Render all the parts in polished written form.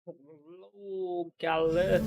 Lô cà lê.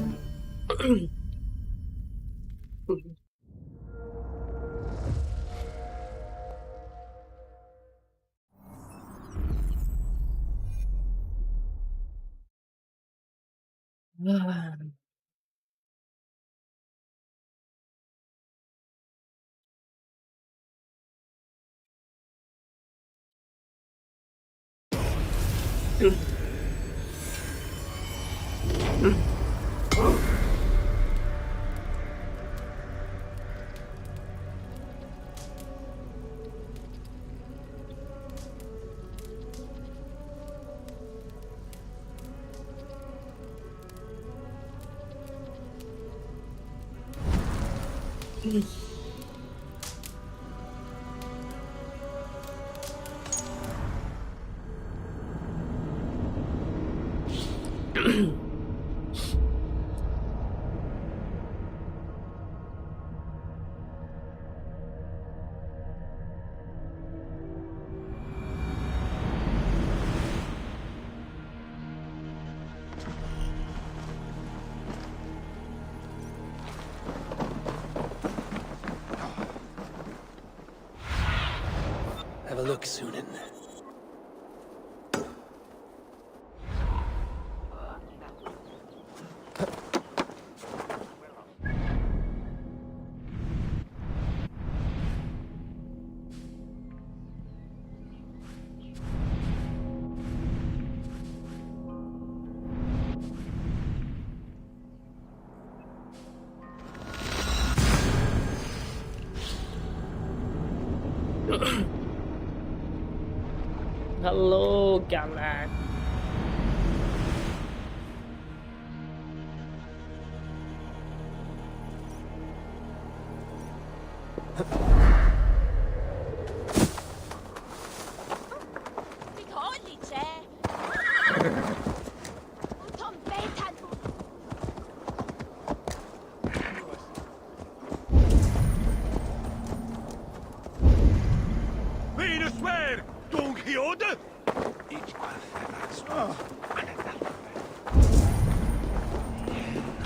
Have a look, Sunan. Hello cả làng.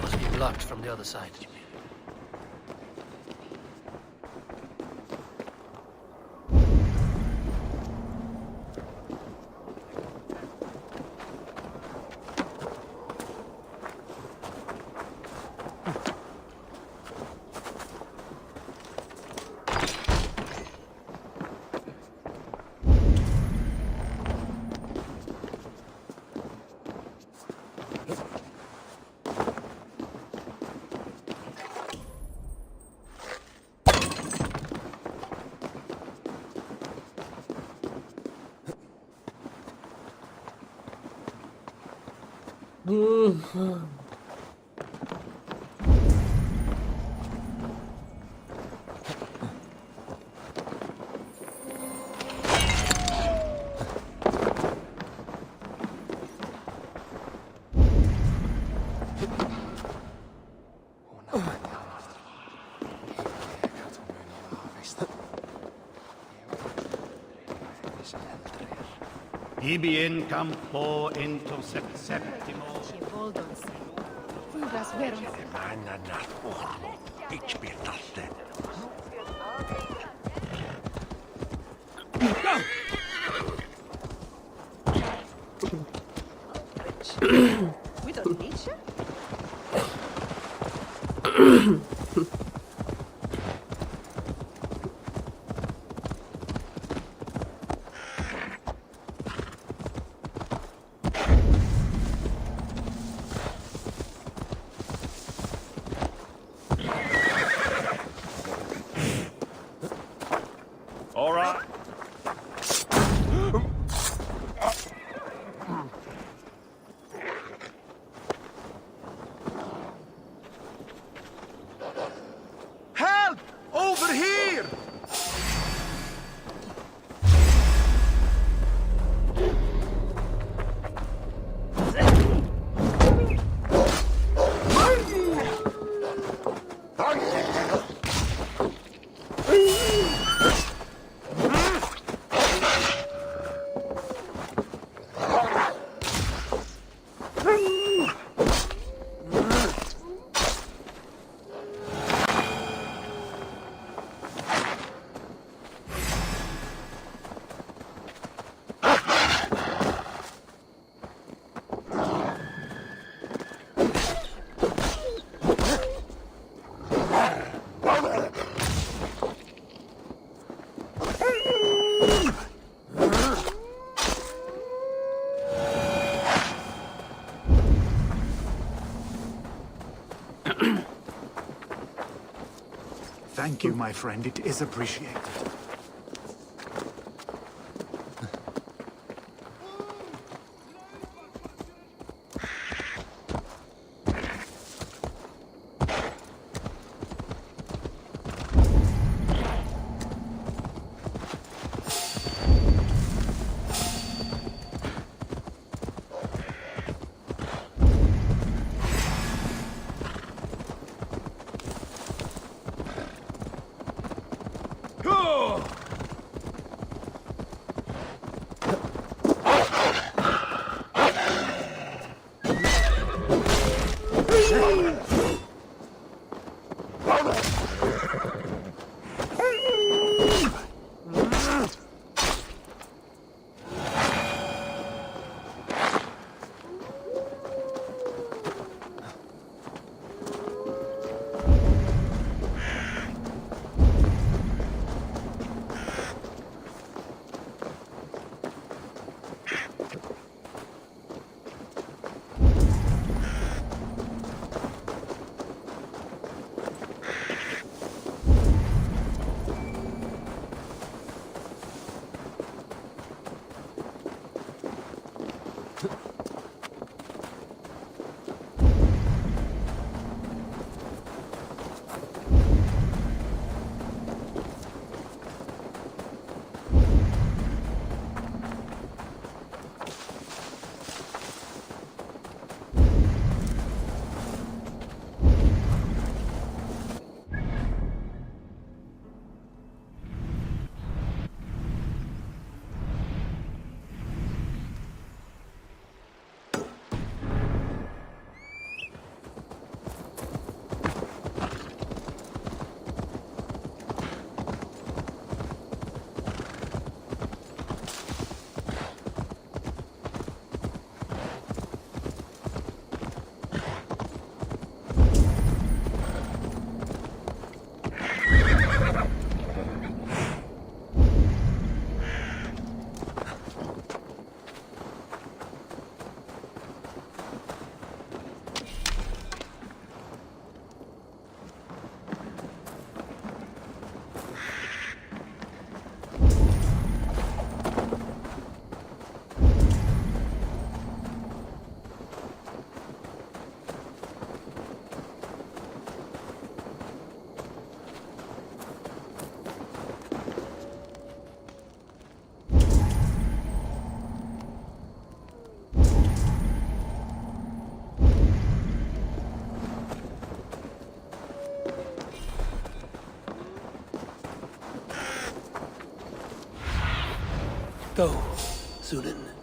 Must be blocked from the other side. Ibi in campo into septimo. Mannat ormo, ikspirtaste. We don't need you. All right. Thank you, my friend. It is appreciated. Go, Sunan.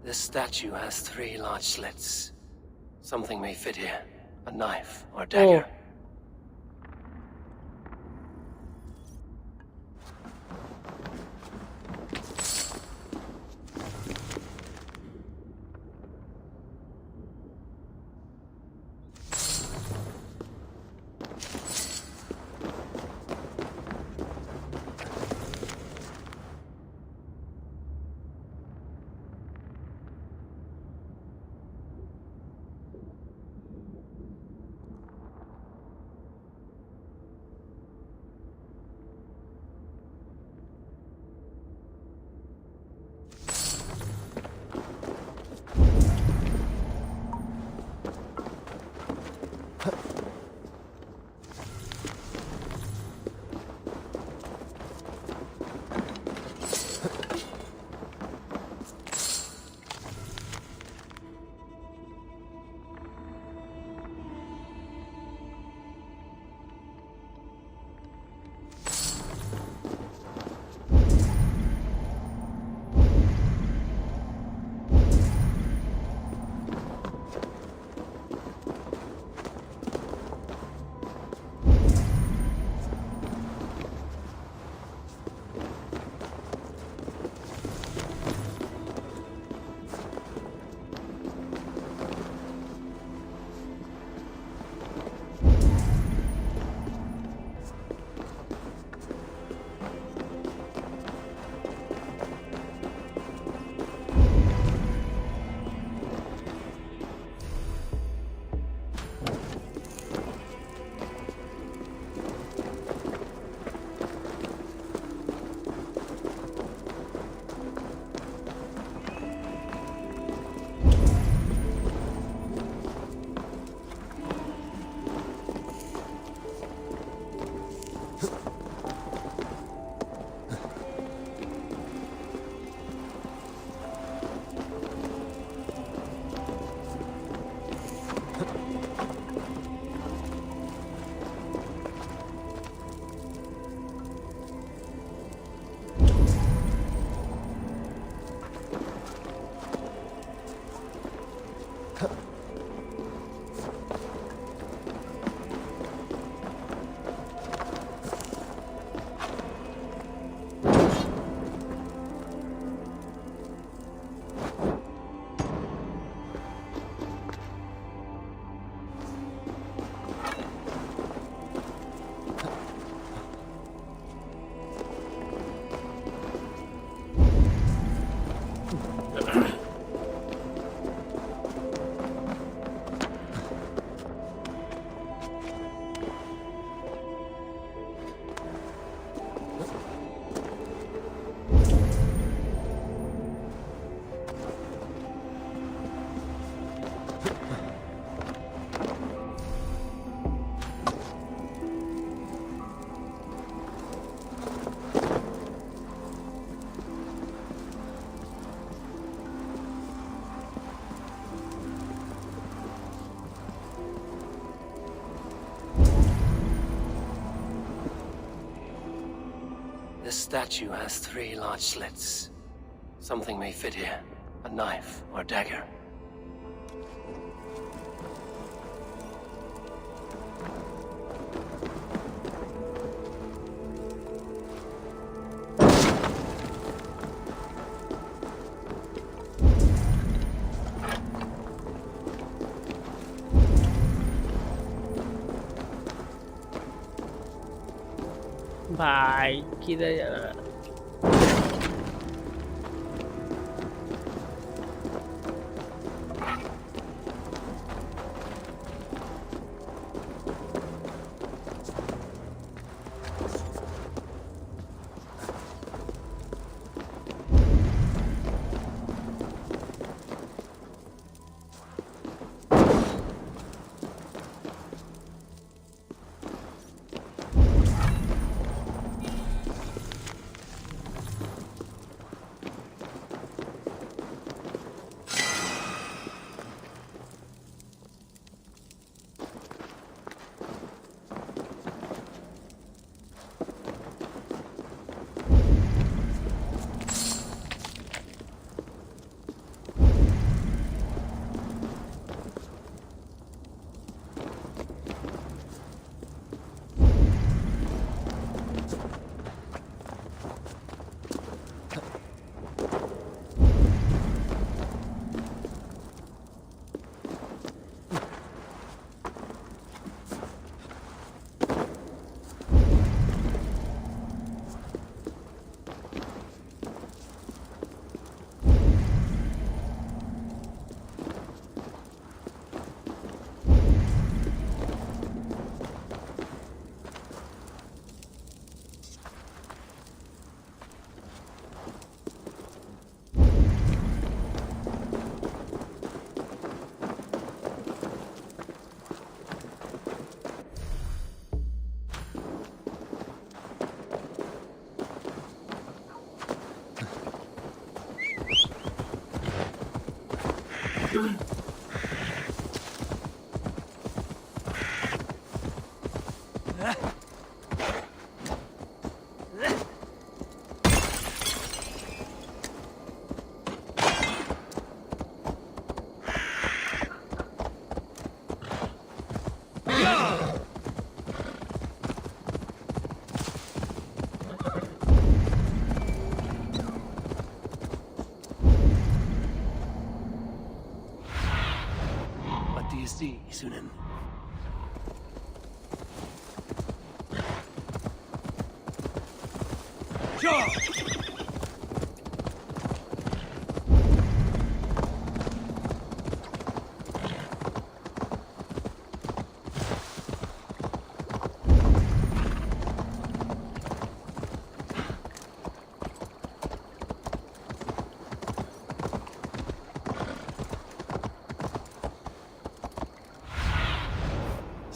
This statue has 3 large slits. Something may fit here. A knife or dagger. This statue has 3 large slits. Something may fit here. A knife or dagger. भाई किधर जाना है? What do you see, Sunan?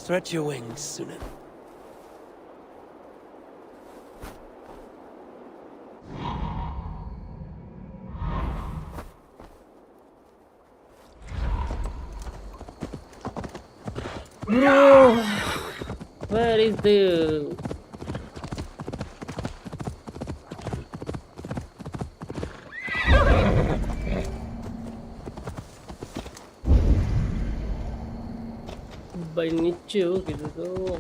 Stretch your wings, Sunan. Bro, where is the... By nicho gitu tuh.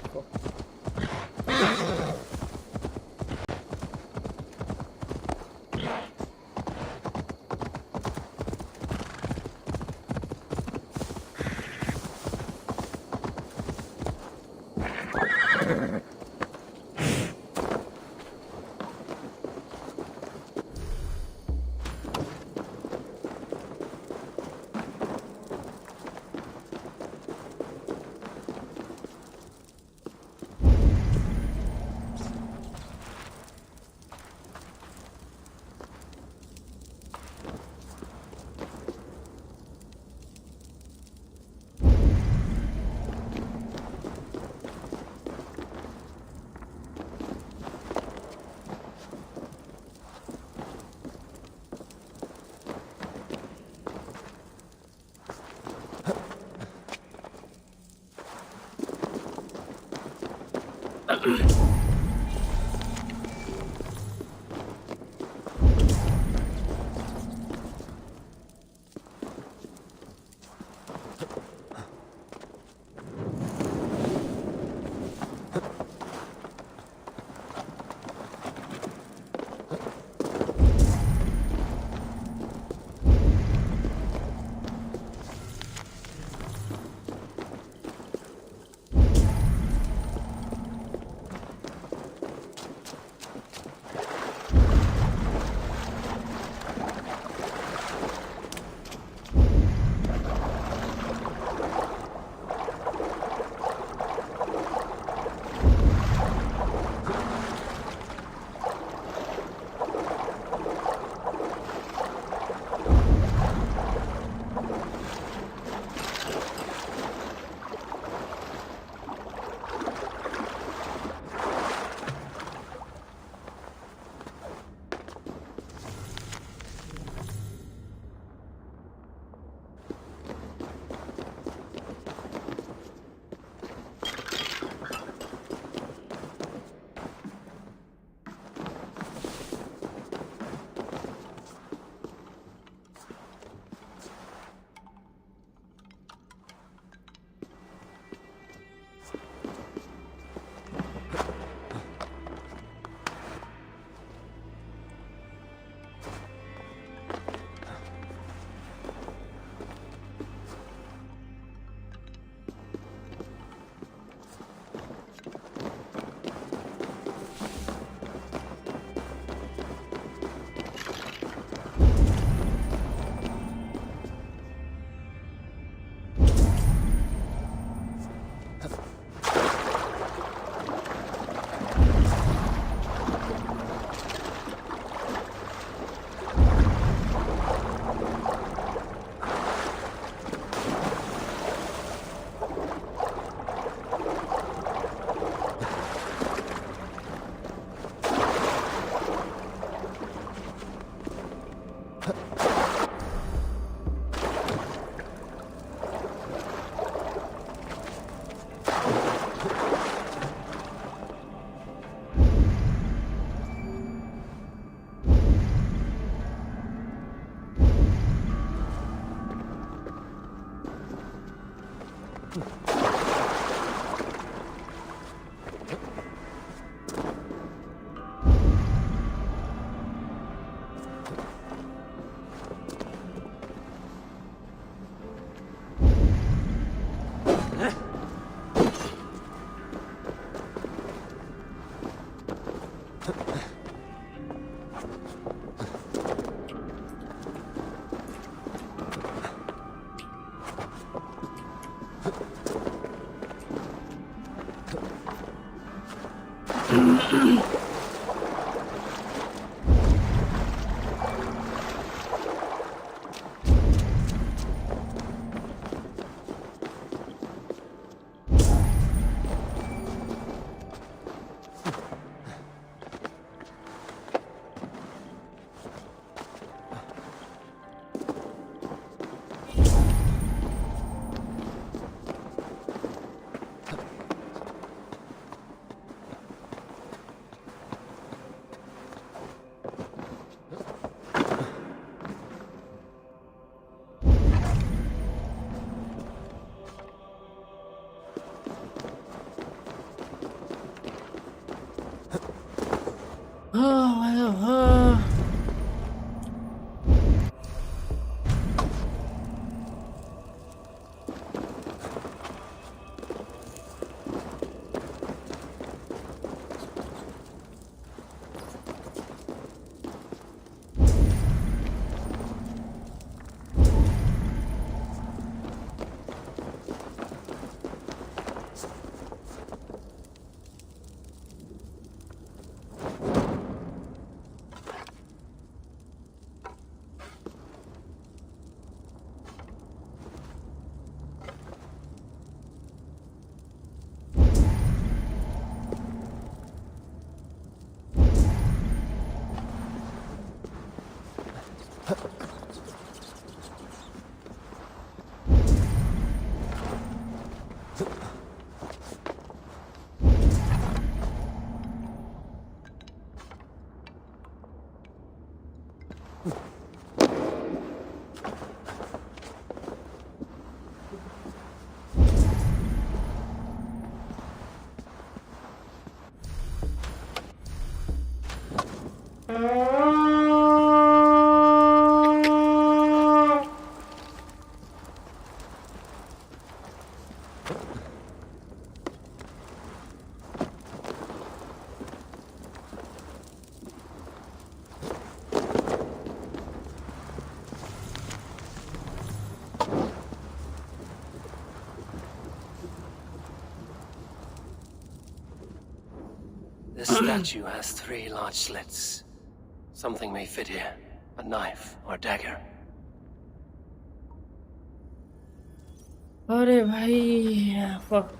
This statue has 3 large slits. Something may fit here. A knife or dagger. अरे भाई fuck.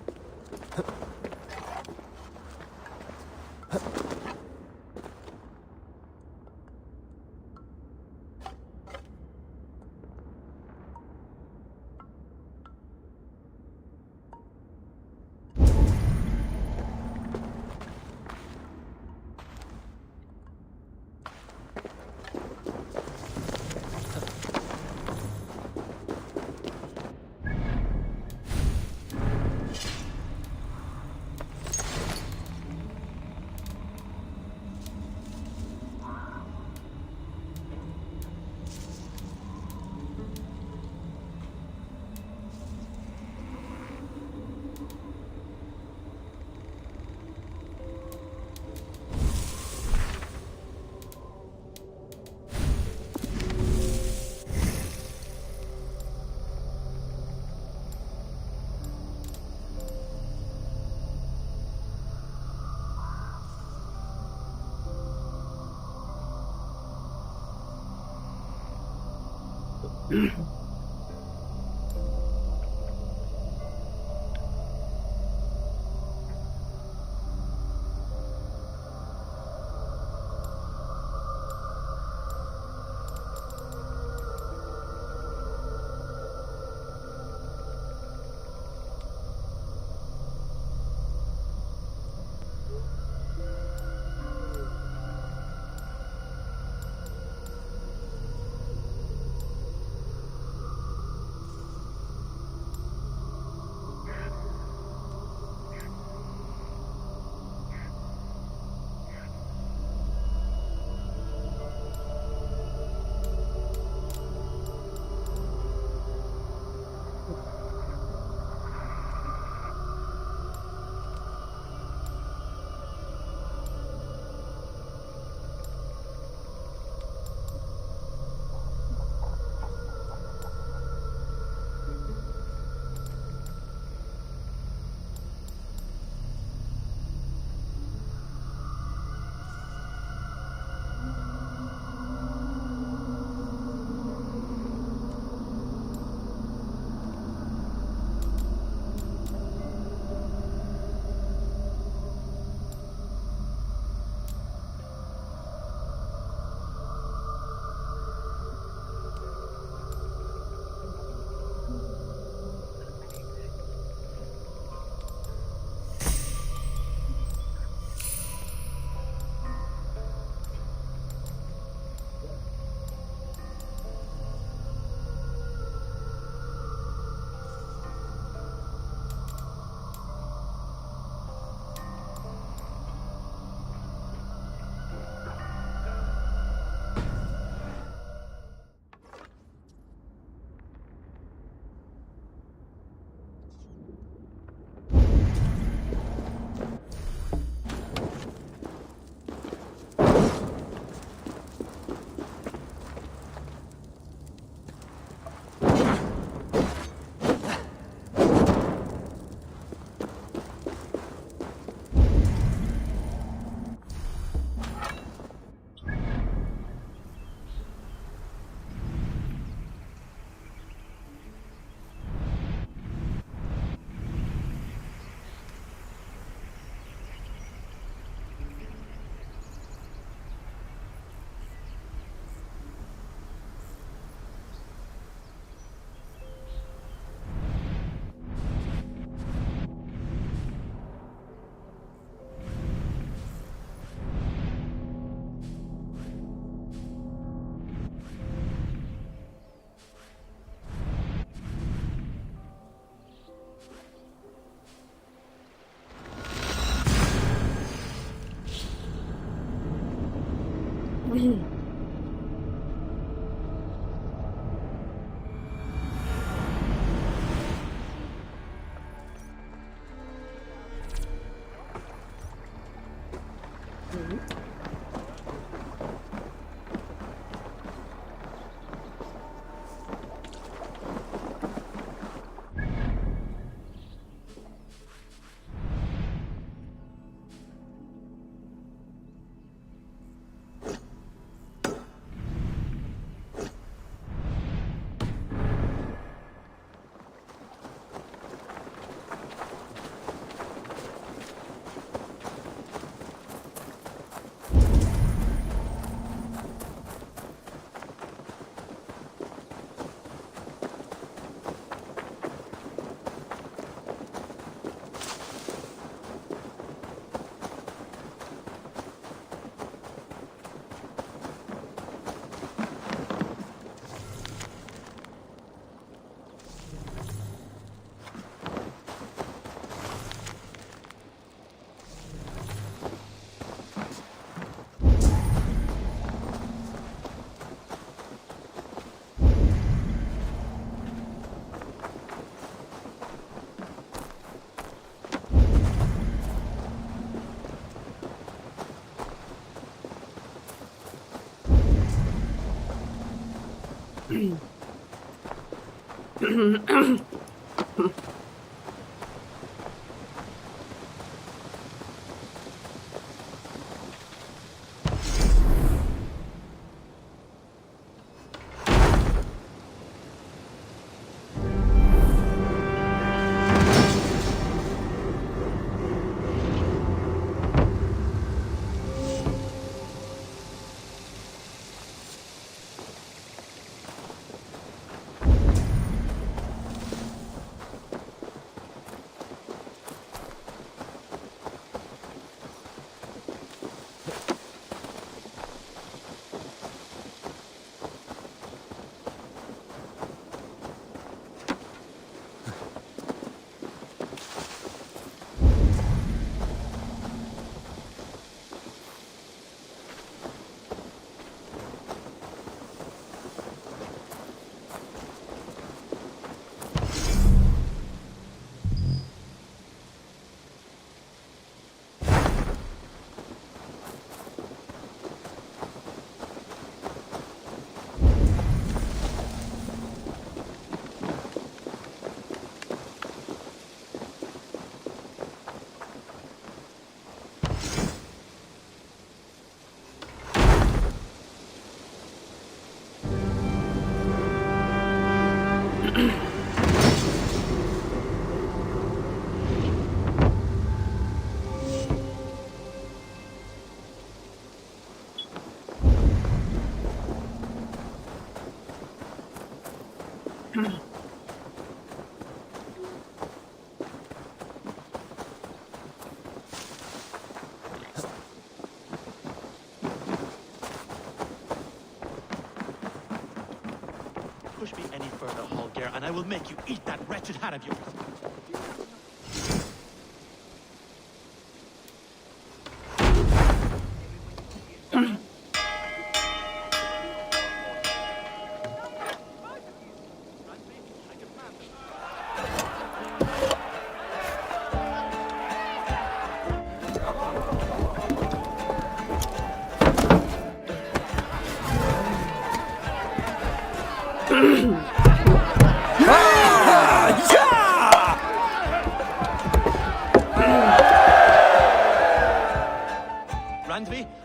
Push me any further, Holger, and I will make you eat that wretched hat of yours.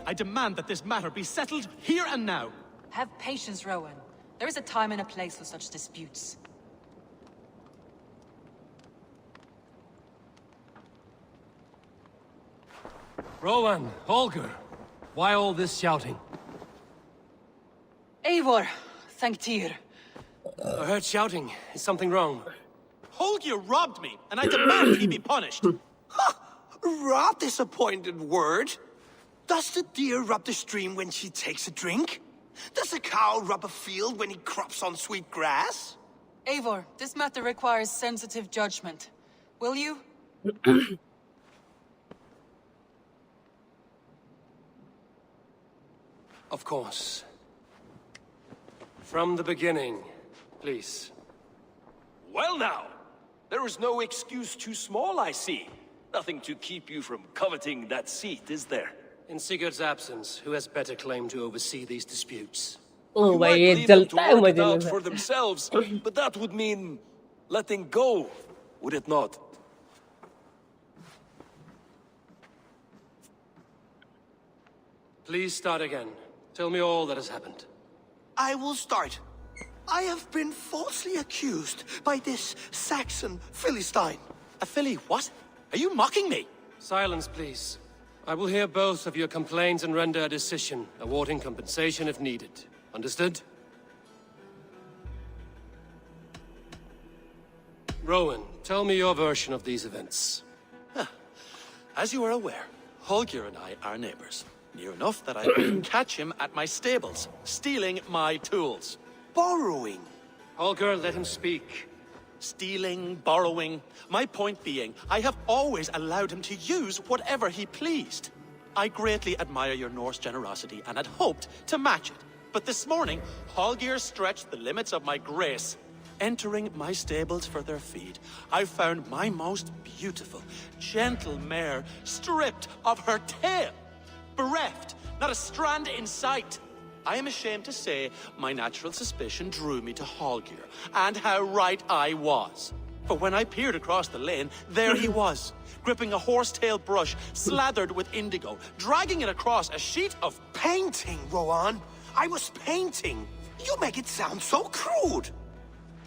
I demand that this matter be settled here and now. Have patience, Rowan. There is a time and a place for such disputes. Rowan, Holger, why all this shouting? Eivor, thank Tyr. I heard shouting. Is something wrong? Holger robbed me, and I demand he be punished. Rot this appointed word. Does the deer rub the stream when she takes a drink? Does a cow rub a field when he crops on sweet grass? Eivor, this matter requires sensitive judgment. Will you? Of course. From the beginning, please. Well now, there is no excuse too small, I see. Nothing to keep you from coveting that seat, is there? In Sigurd's absence, who has better claim to oversee these disputes? O You भाई might ये leave them जलता to है work मुझे it out में for themselves, but that would mean letting go, would it not? Please start again. Tell me all that has happened. I will start. I have been falsely accused by this Saxon Philistine. A filly, what? Are you mocking me? Silence, please. I will hear both of your complaints and render a decision, awarding compensation if needed. Understood? Rowan, tell me your version of these events. As you are aware, Holger and I are neighbors. Near enough that I can catch him at my stables, stealing my tools. Borrowing. Holger, let him speak. Stealing, borrowing. My point being, I have always allowed him to use whatever he pleased. I greatly admire your Norse generosity and had hoped to match it. But this morning, Holger stretched the limits of my grace. Entering my stables for their feed, I found my most beautiful, gentle mare stripped of her tail. Bereft, not a strand in sight. I am ashamed to say my natural suspicion drew me to Hallgear, and how right I was. For when I peered across the lane, there he was, gripping a horsetail brush slathered with indigo, dragging it across a sheet of... Painting, Rowan. I was painting. You make it sound so crude.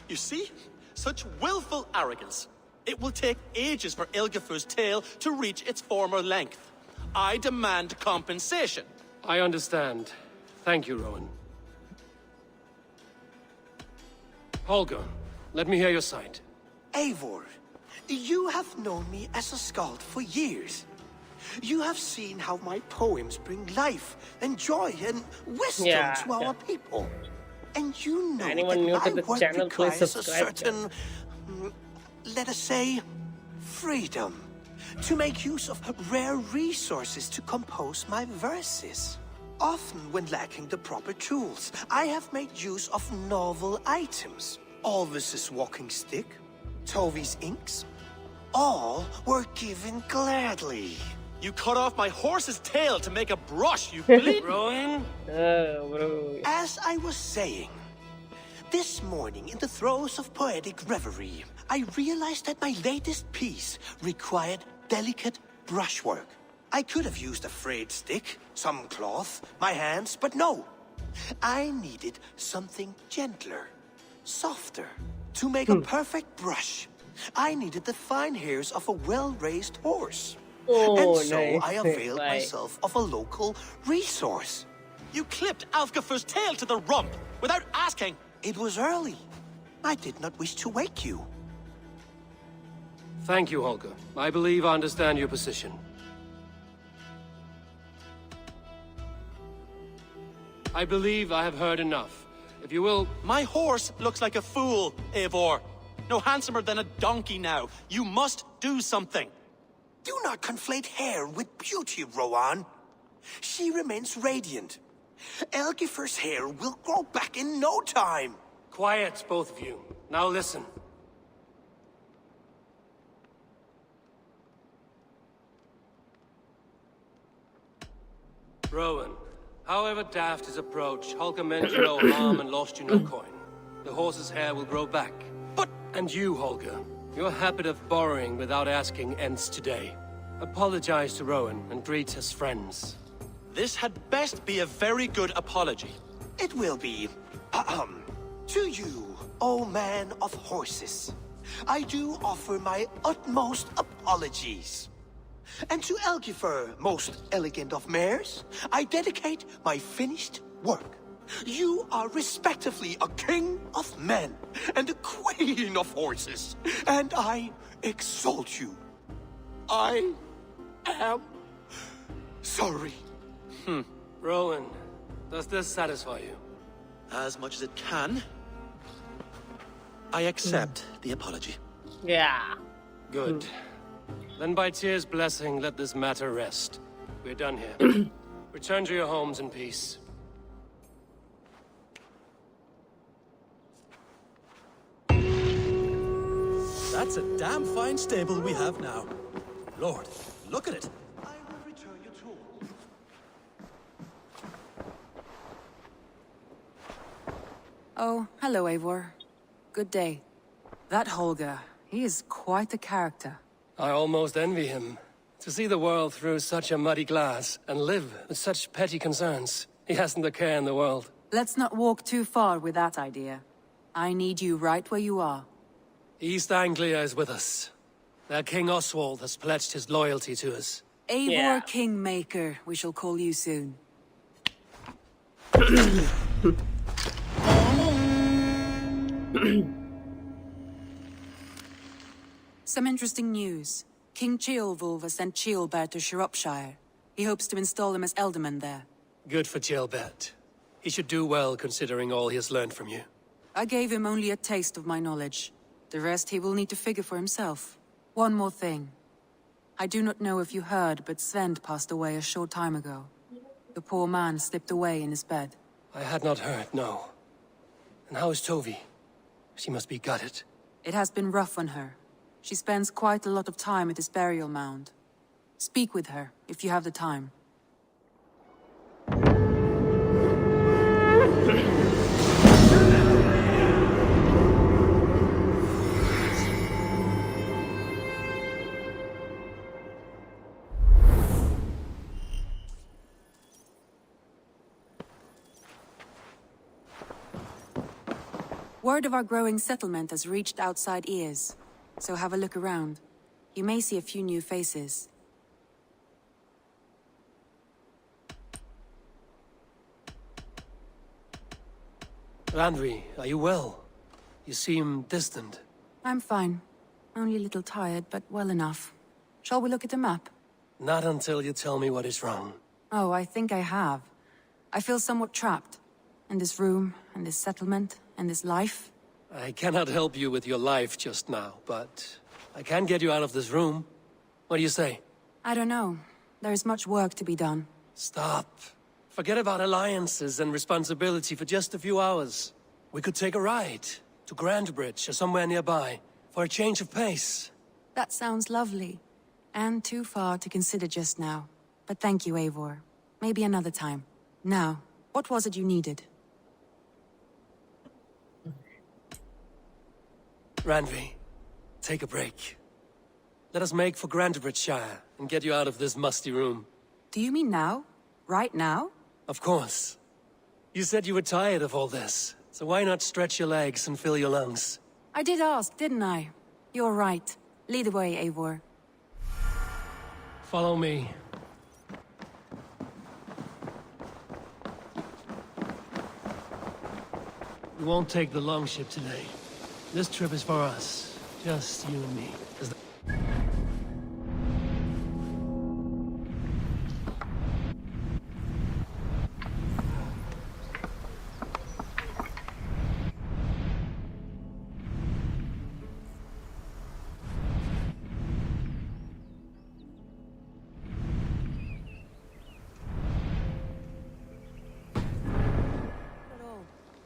You see? Such willful arrogance. It will take ages for Ilgifu's tail to reach its former length. I demand compensation. I understand. Thank you, Rowan. Holger, let me hear your side. Eivor, you have known me as a skald for years. You have seen how my poems bring life and joy and wisdom to our people. And you know Anyone new that to my the work channel, please requires a subscribe. certain, let us say, freedom. To make use of rare resources to compose my verses. Often when lacking the proper tools, I have made use of novel items. Alvis's walking stick, Tovy's inks, all were given gladly. You cut off my horse's tail to make a brush, you bleed... Rowan? Bro. As I was saying, this morning in the throes of poetic reverie, I realized that my latest piece required delicate brushwork. I could have used a frayed stick, some cloth, my hands, but no. I needed something gentler, softer. To make a perfect brush, I needed the fine hairs of a well-raised horse. And so I availed myself of a local resource. You clipped Alfgafu's tail to the rump without asking. It was early. I did not wish to wake you. Thank you, Holger. I believe I understand your position. I believe I have heard enough. If you will... My horse looks like a fool, Eivor. No handsomer than a donkey now. You must do something. Do not conflate hair with beauty, Rowan. She remains radiant. Elgifer's hair will grow back in no time. Quiet, both of you. Now listen. Rowan, however daft his approach, Holger meant you no harm and lost you no coin. The horse's hair will grow back. But... And you, Holger, your habit of borrowing without asking ends today. Apologize to Rowan and greet his friends. This had best be a very good apology. It will be. To you, O man of horses, I do offer my utmost apologies. And to Elgifer, most elegant of mares, I dedicate my finished work. You are respectively a king of men and a queen of horses, and I exalt you. I am sorry. Rowan, does this satisfy you? As much as it can. I accept the apology. Yeah. Good. Then by Tyr's blessing, let this matter rest. We're done here. Return to your homes in peace. That's a damn fine stable we have now. Lord, look at it. I will return your tool. Oh, hello, Eivor. Good day. That Holger, he is quite a character. I almost envy him. To see the world through such a muddy glass and live with such petty concerns. He hasn't a care in the world. Let's not walk too far with that idea. I need you right where you are. East Anglia is with us. Their King Oswald has pledged his loyalty to us. Eivor Yeah. Kingmaker, we shall call you soon. Some interesting news. King Ceolwulf has sent Ceolbert to Shropshire. He hopes to install him as Elderman there. Good for Ceolbert. He should do well considering all he has learned from you. I gave him only a taste of my knowledge. The rest he will need to figure for himself. One more thing. I do not know if you heard, but Svend passed away a short time ago. The poor man slipped away in his bed. I had not heard, no. And how is Tovi? She must be gutted. It has been rough on her. She spends quite a lot of time at his burial mound. Speak with her, if you have the time. Word of our growing settlement has reached outside ears, so have a look around. You may see a few new faces. Randvi, are you well? You seem distant. I'm fine. Only a little tired, but well enough. Shall we look at the map? Not until you tell me what is wrong. Oh, I think I have. I feel somewhat trapped. In this room, in this settlement, in this life. I cannot help you with your life just now, but I can get you out of this room. What do you say? I don't know. There is much work to be done. Stop. Forget about alliances and responsibility for just a few hours. We could take a ride to Grandbridge or somewhere nearby for a change of pace. That sounds lovely. And too far to consider just now. But thank you, Eivor. Maybe another time. Now, what was it you needed? Randvi, take a break. Let us make for Grandbridgeshire and get you out of this musty room. Do you mean now? Right now? Of course. You said you were tired of all this, so why not stretch your legs and fill your lungs? I did ask, didn't I? You're right. Lead the way, Eivor. Follow me. We won't take the longship today. This trip is for us. Just you and me.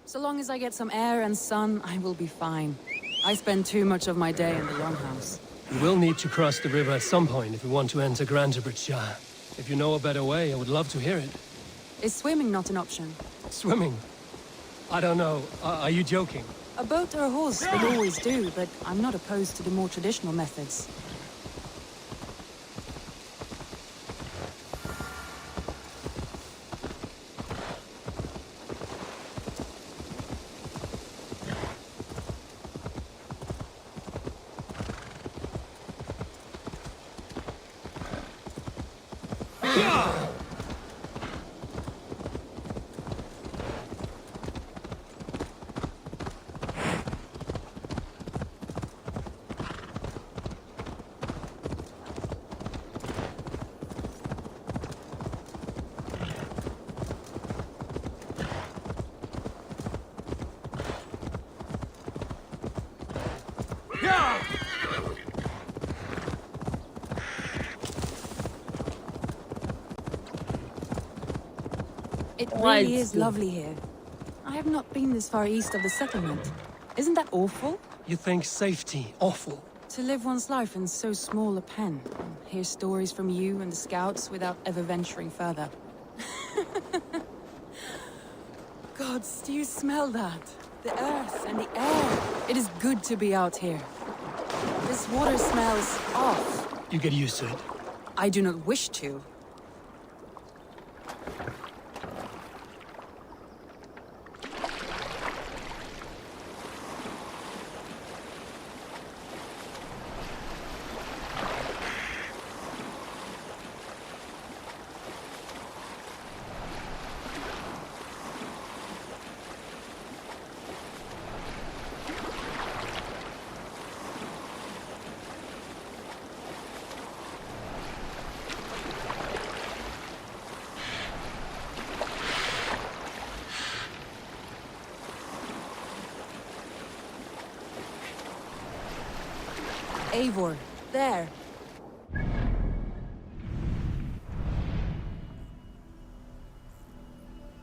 So long as I get some air and sun, I will be fine. I spend too much of my day in the longhouse. We will need to cross the river at some point if we want to enter Grandbridgeshire. If you know a better way, I would love to hear it. Is swimming not an option? Swimming? I don't know. Are you joking? A boat or a horse would always do, but I'm not opposed to the more traditional methods. It really is lovely here. I have not been this far east of the settlement. Isn't that awful? You think safety awful? To live one's life in so small a pen, and hear stories from you and the scouts without ever venturing further. Gods, do you smell that? The earth and the air. It is good to be out here. This water smells off. You get used to it. I do not wish to. Eivor, there.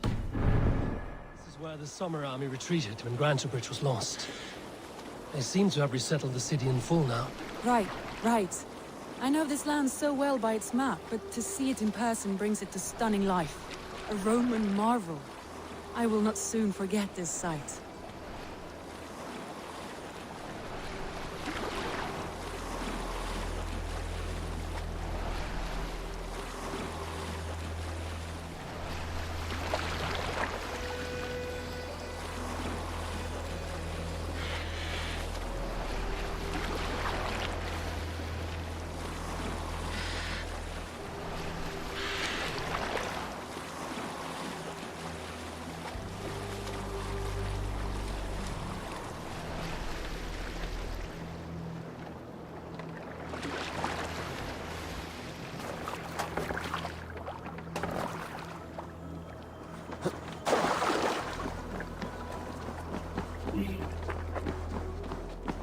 This is where the Summer Army retreated when Grantebridge was lost. They seem to have resettled the city in full now. Right, right. I know this land so well by its map, but to see it in person brings it to stunning life. A Roman marvel. I will not soon forget this sight.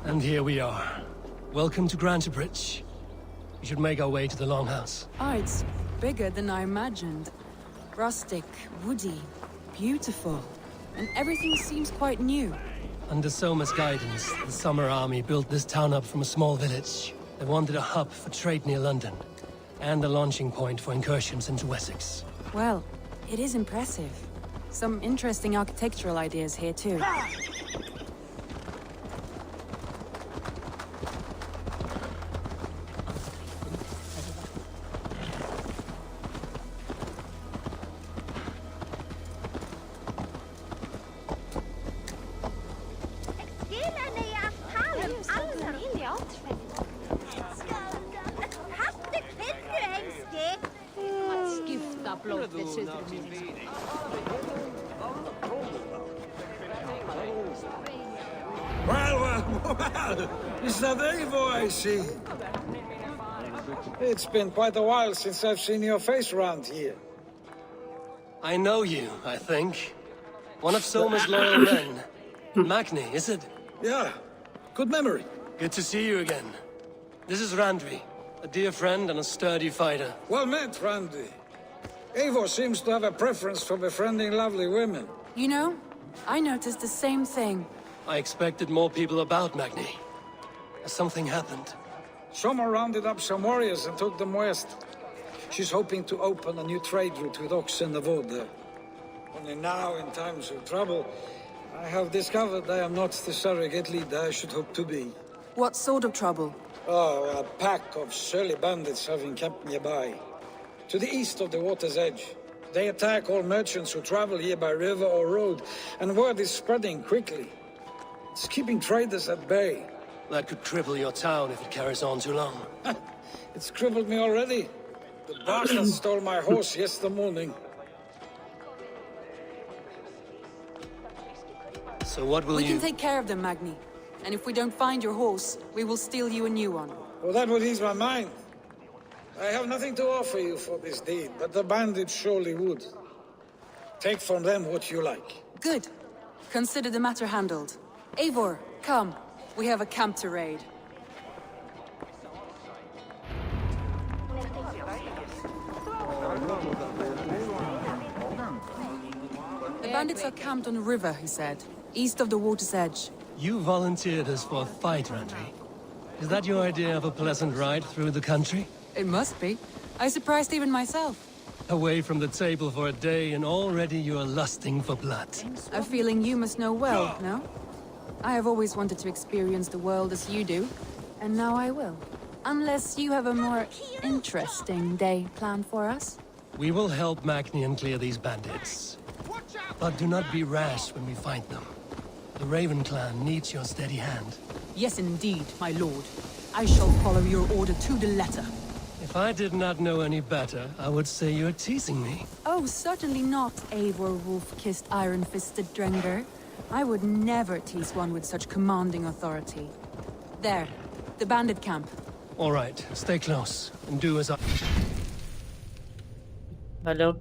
And here we are. Welcome to Grantebridge. We should make our way to the Longhouse. Oh, it's bigger than I imagined. Rustic, woody, beautiful. And everything seems quite new. Under Soma's guidance, the Summer Army built this town up from a small village. They wanted a hub for trade near London, and a launching point for incursions into Wessex. Well, it is impressive. Some interesting architectural ideas here too. Well, is that Eivor I see? It's been quite a while since I've seen your face around here. I know you, I think. One of Soma's loyal men. Magni, is it? Yeah, good memory. Good to see you again. This is Randvi, a dear friend and a sturdy fighter. Well met, Randy. Eivor seems to have a preference for befriending lovely women. You know, I noticed the same thing. I expected more people about Magni. Has something happened? Soma rounded up some warriors and took them west. She's hoping to open a new trade route with Ox and the Vod there. Only now, in times of trouble, I have discovered I am not the surrogate leader I should hope to be. What sort of trouble? Oh, a pack of surly bandits have encamped nearby. To the east of the water's edge. They attack all merchants who travel here by river or road, and word is spreading quickly. It's keeping traders at bay. That could cripple your town if it carries on too long. It's crippled me already. The bastard stole my horse yesterday morning. So what will We you... can take care of them, Magni. And if we don't find your horse, we will steal you a new one. Well, that would ease my mind. I have nothing to offer you for this deed, but the bandits surely would. Take from them what you like. Good. Consider the matter handled. Eivor, come. We have a camp to raid. The bandits are camped on a river, he said, east of the water's edge. You volunteered us for a fight, Randvi. Is that your idea of a pleasant ride through the country? It must be. I surprised even myself. Away from the table for a day and already you are lusting for blood. A feeling you must know well, no? I have always wanted to experience the world as you do, and now I will. Unless you have a more interesting day planned for us? We will help Magnian clear these bandits. But do not be rash when we find them. The Raven clan needs your steady hand. Yes, indeed, my lord. I shall follow your order to the letter. If I did not know any better, I would say you're teasing me. Oh, certainly not, Eivor wolf-kissed iron-fisted Drenger. I would never tease one with such commanding authority. There, the bandit camp. All right, stay close, and do as I... Hello.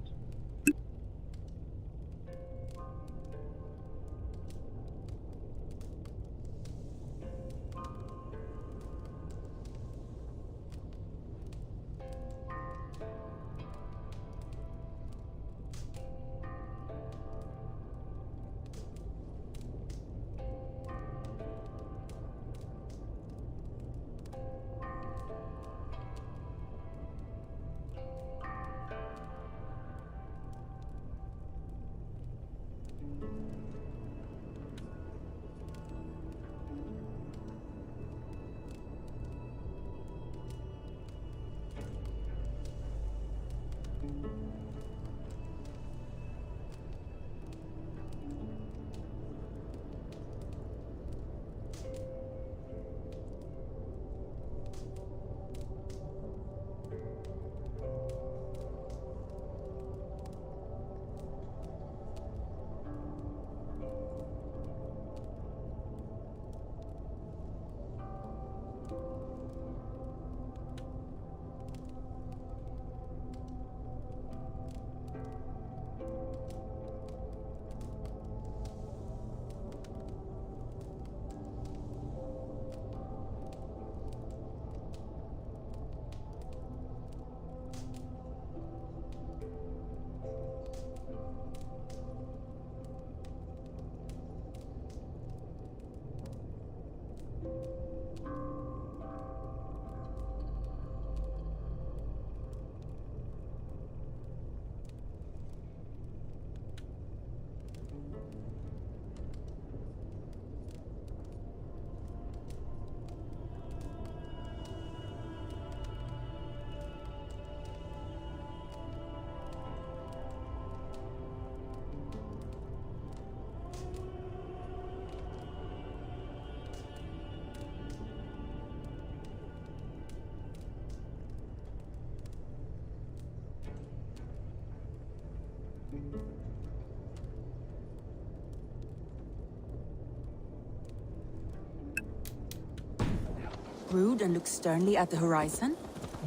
rude and look sternly at the horizon?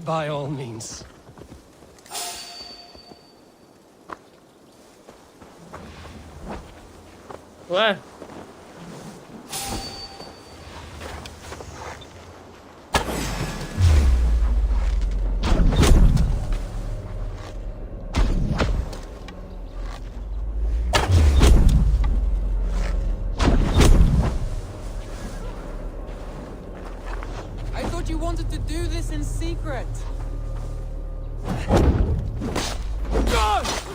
By all means. What? I thought you wanted to do this in secret.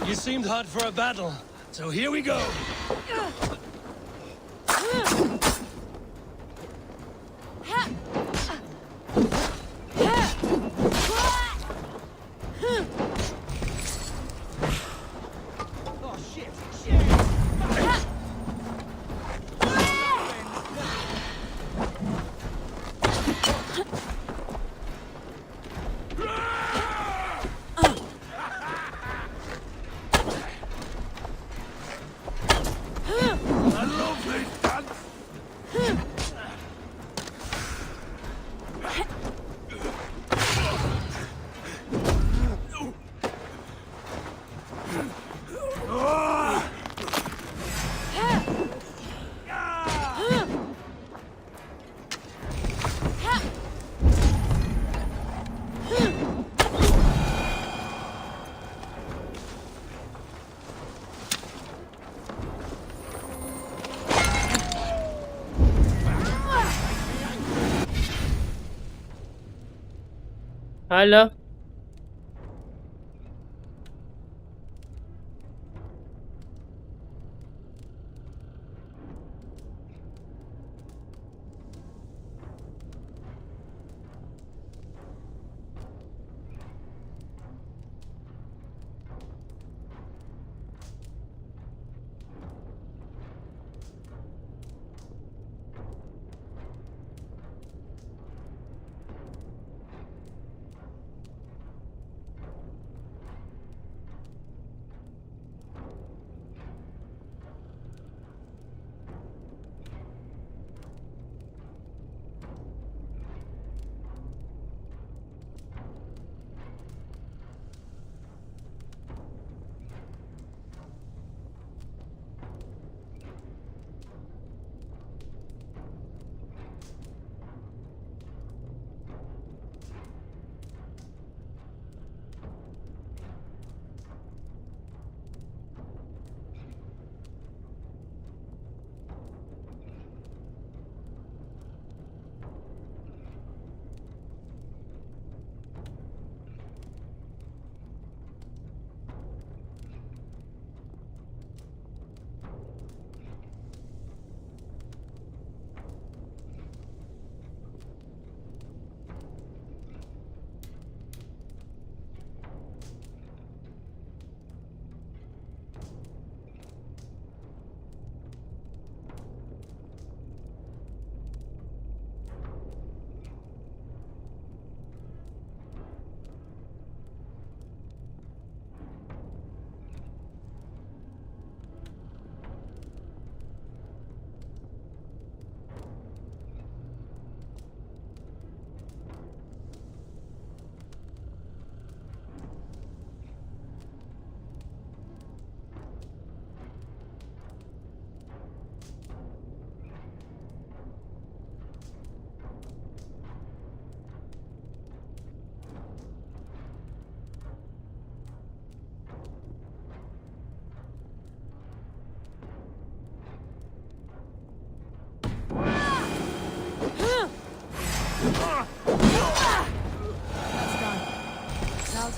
You seemed hot for a battle, so here we go. Hello?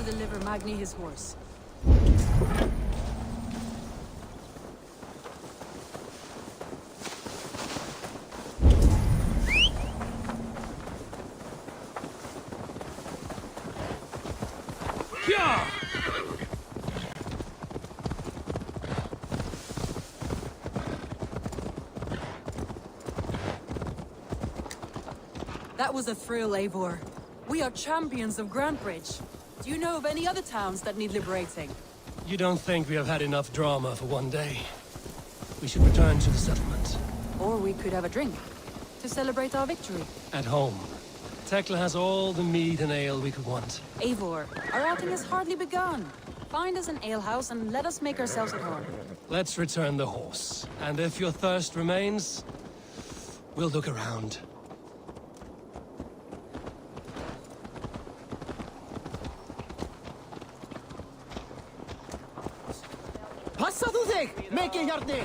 Deliver Magni his horse. That was a thrill, Eivor. We are champions of Grantebridge. Do you know of any other towns that need liberating? You don't think we have had enough drama for one day? We should return to the settlement. Or we could have a drink to celebrate our victory. At home. Tekla has all the mead and ale we could want. Eivor, our outing has hardly begun. Find us an alehouse and let us make ourselves at home. Let's return the horse. And if your thirst remains, we'll look around. Passa du þig, Meki Hjarni!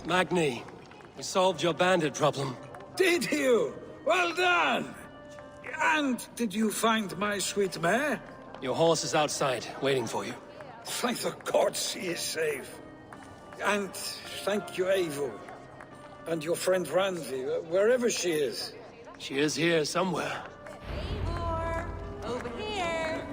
Magni, we solved your bandit problem. Did you? Well done! And did you find my sweet mare? Your horse is outside, waiting for you. Thank the gods he is safe. And thank you, Eivor. And your friend Randvi, wherever she is. She is here somewhere. Eivor, over here.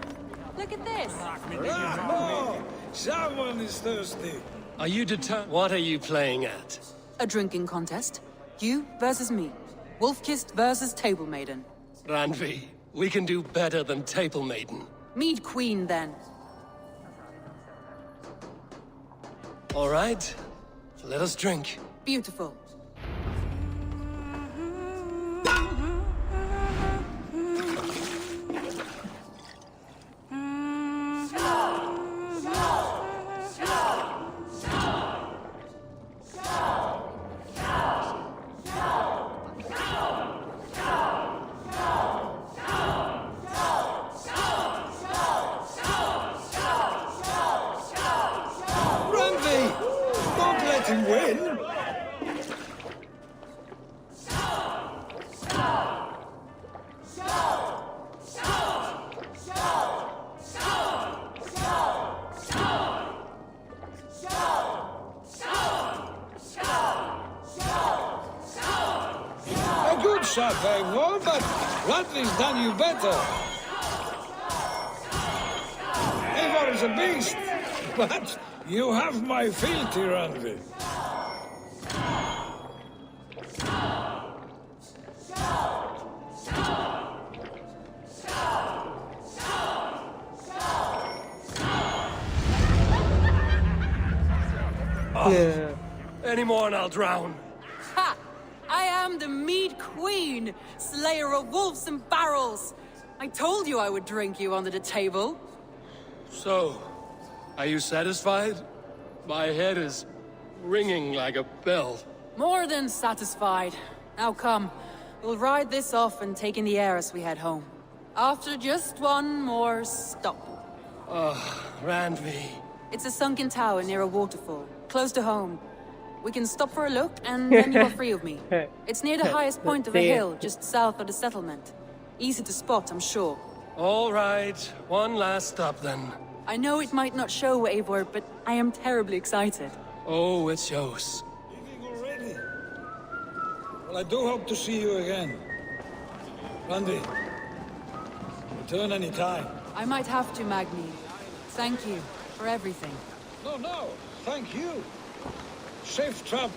Look at this. Oh, someone is thirsty. Are you What are you playing at? A drinking contest. You versus me. Wolf-kissed versus Table Maiden. Randvi, we can do better than Table Maiden. Mead Queen, then. All right, let us drink. Beautiful. Shot, Eivor, but Randvi's done you better. Eivor is a beast, but you have my fealty, Randvi. Any more and I'll drown. Ha! I am the Mead Queen, slayer of wolves and barrels. I told you I would drink you under the table. So, are you satisfied? My head is ringing like a bell. More than satisfied. Now come, we'll ride this off and take in the air as we head home. After just one more stop. Randvi. It's a sunken tower near a waterfall, close to home. We can stop for a look, and then you are free of me. It's near the highest point of a hill, just south of the settlement. Easy to spot, I'm sure. All right, one last stop then. I know it might not show, Eivor, but I am terribly excited. Oh, it shows. Leaving already? Well, I do hope to see you again. Randvi, return any time. I might have to, Magni. Thank you for everything. No, thank you. Safe travels.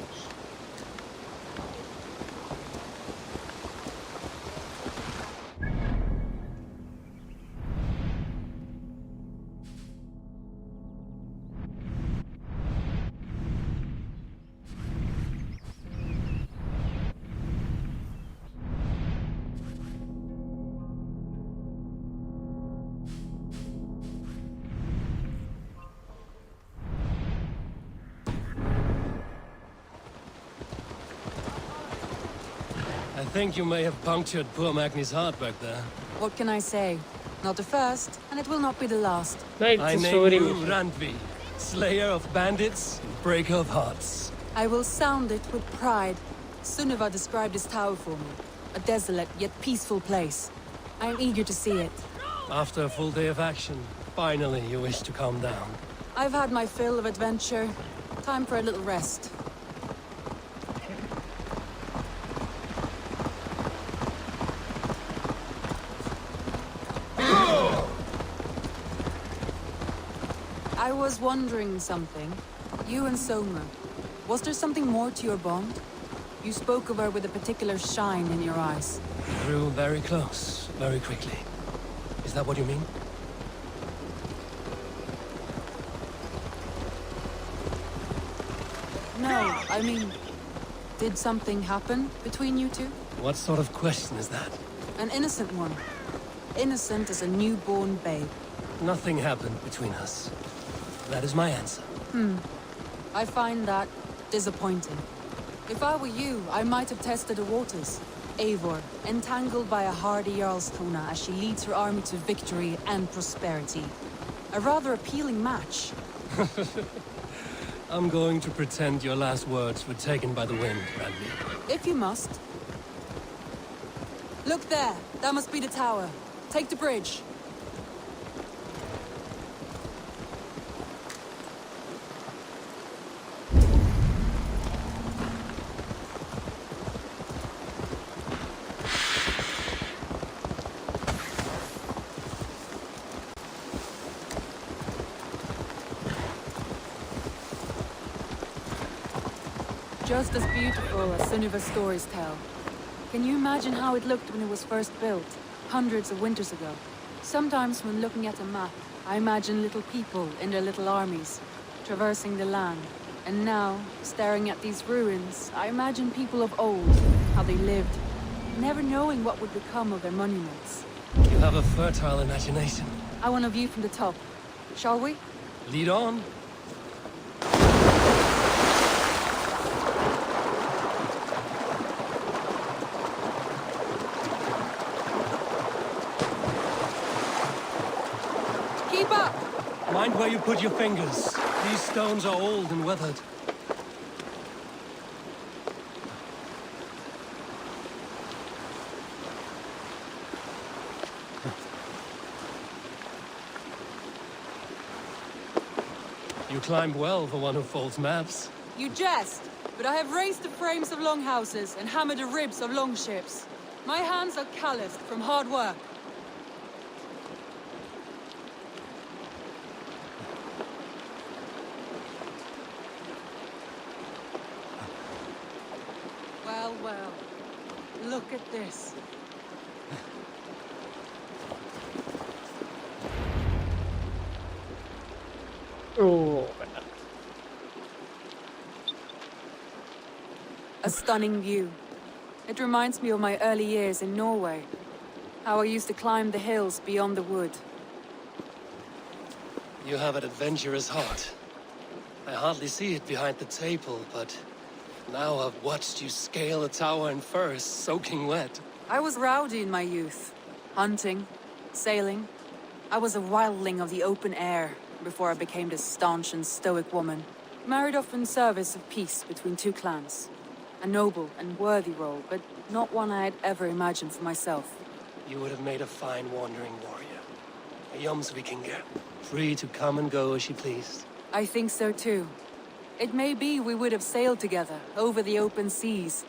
I think you may have punctured poor Magni's heart back there. What can I say? Not the first, and it will not be the last. I name you Randvi, slayer of bandits, breaker of hearts. I will sound it with pride. Sunniva described this tower for me. A desolate yet peaceful place. I am eager to see it. After a full day of action, finally you wish to calm down. I've had my fill of adventure. Time for a little rest. I was wondering something. You and Soma. Was there something more to your bond? You spoke of her with a particular shine in your eyes. We grew very close, very quickly. Is that what you mean? No, I mean, did something happen between you two? What sort of question is that? An innocent one. Innocent as a newborn babe. Nothing happened between us. That is my answer. I find that disappointing. If I were you, I might have tested the waters. Eivor, entangled by a hardy Jarlskona as she leads her army to victory and prosperity. A rather appealing match. I'm going to pretend your last words were taken by the wind, Randy. If you must. Look there! That must be the tower. Take the bridge. Just as beautiful as Sunniva's stories tell. Can you imagine how it looked when it was first built, hundreds of winters ago? Sometimes when looking at a map, I imagine little people in their little armies, traversing the land. And now, staring at these ruins, I imagine people of old, how they lived, never knowing what would become of their monuments. You have a fertile imagination. I want a view from the top. Shall we? Lead on. Keep up! Mind where you put your fingers. These stones are old and weathered. You climbed well for one who folds maps. You jest, but I have raised the frames of longhouses and hammered the ribs of longships. My hands are calloused from hard work. Well, well. Look at this. Oh, A stunning view. It reminds me of my early years in Norway. How I used to climb the hills beyond the wood. You have an adventurous heart. I hardly see it behind the table, but now I've watched you scale a tower in furs, soaking wet. I was rowdy in my youth. Hunting, sailing. I was a wildling of the open air before I became this staunch and stoic woman. Married off in service of peace between two clans. A noble and worthy role, but not one I had ever imagined for myself. You would have made a fine wandering warrior. A Jomsvikinger, free to come and go as she pleased. I think so too. It may be we would have sailed together, over the open seas,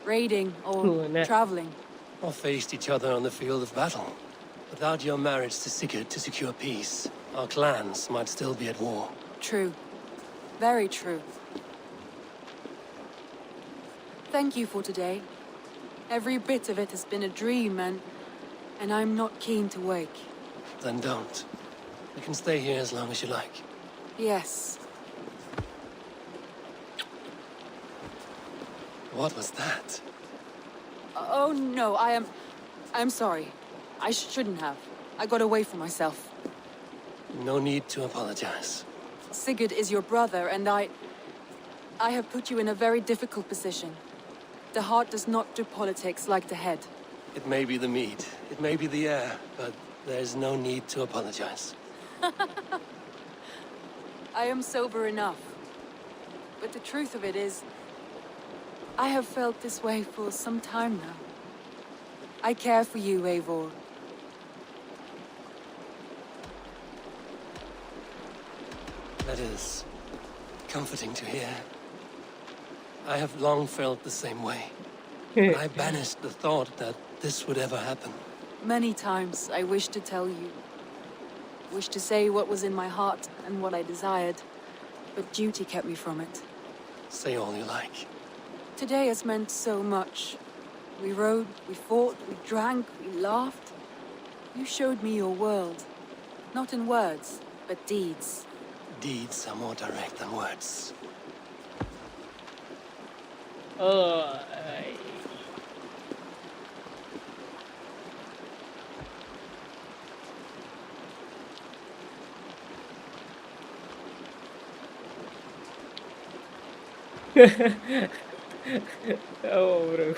raiding or traveling. Or faced each other on the field of battle. Without your marriage to Sigurd to secure peace, our clans might still be at war. True. Very true. Thank you for today. Every bit of it has been a dream, and I'm not keen to wake. Then don't. You can stay here as long as you like. Yes. What was that? Oh no, I'm sorry. I shouldn't have. I got away from myself. No need to apologize. Sigurd is your brother, and I have put you in a very difficult position. The heart does not do politics like the head. It may be the meat, it may be the air, but there's no need to apologize. I am sober enough. But the truth of it is, I have felt this way for some time now. I care for you, Eivor. That is comforting to hear. I have long felt the same way. But I banished the thought that this would ever happen. Many times I wished to tell you. Wished to say what was in my heart and what I desired. But duty kept me from it. Say all you like. Today has meant so much. We rode, we fought, we drank, we laughed. You showed me your world. Not in words, but deeds. Deeds are more direct than words. Oh, bro.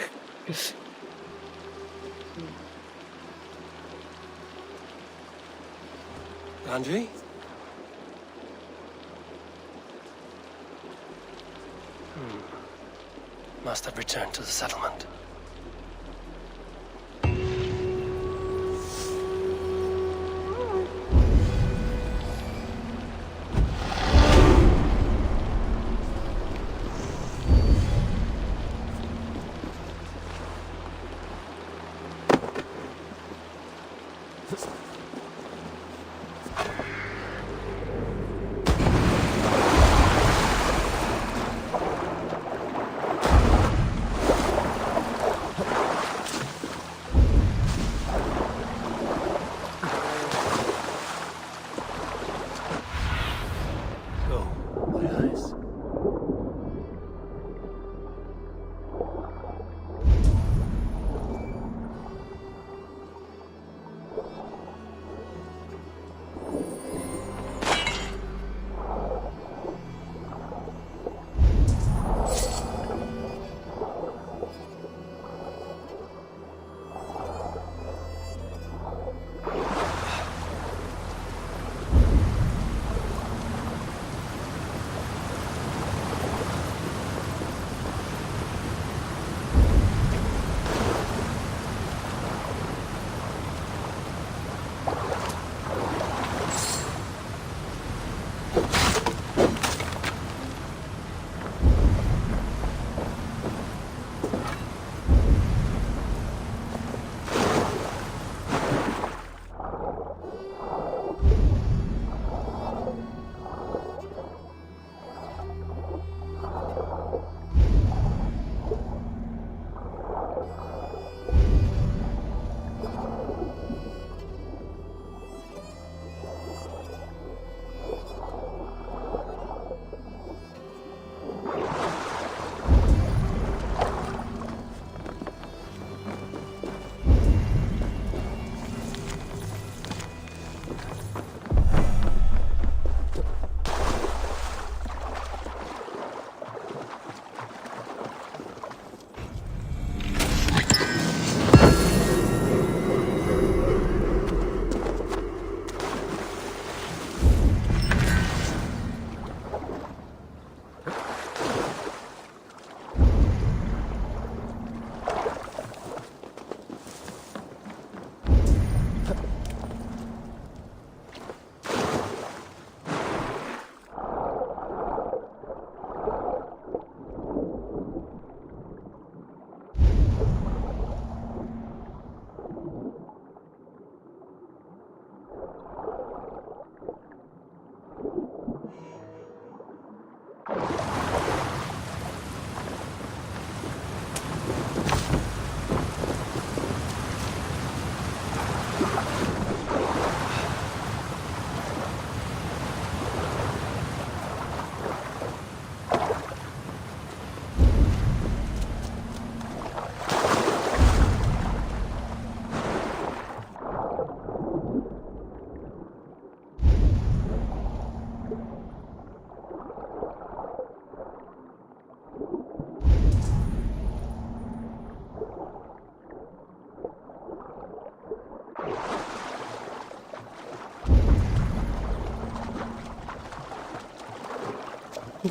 Andre? Must have returned to the settlement.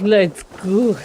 Let's go.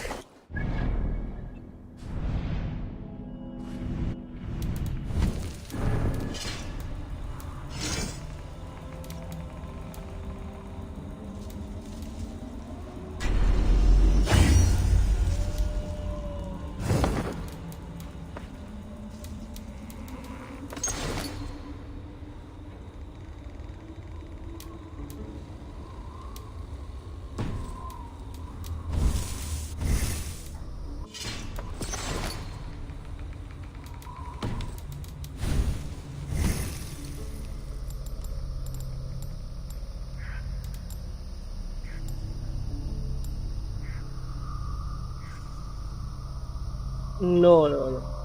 No, no, no.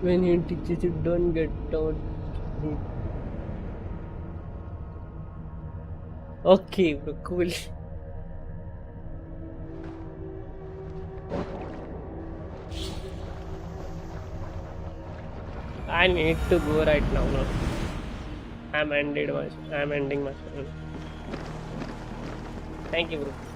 When he teaches you, don't get out. Okay, bro, cool. I need to go right now. No, I'm ending my. Thank you, bro.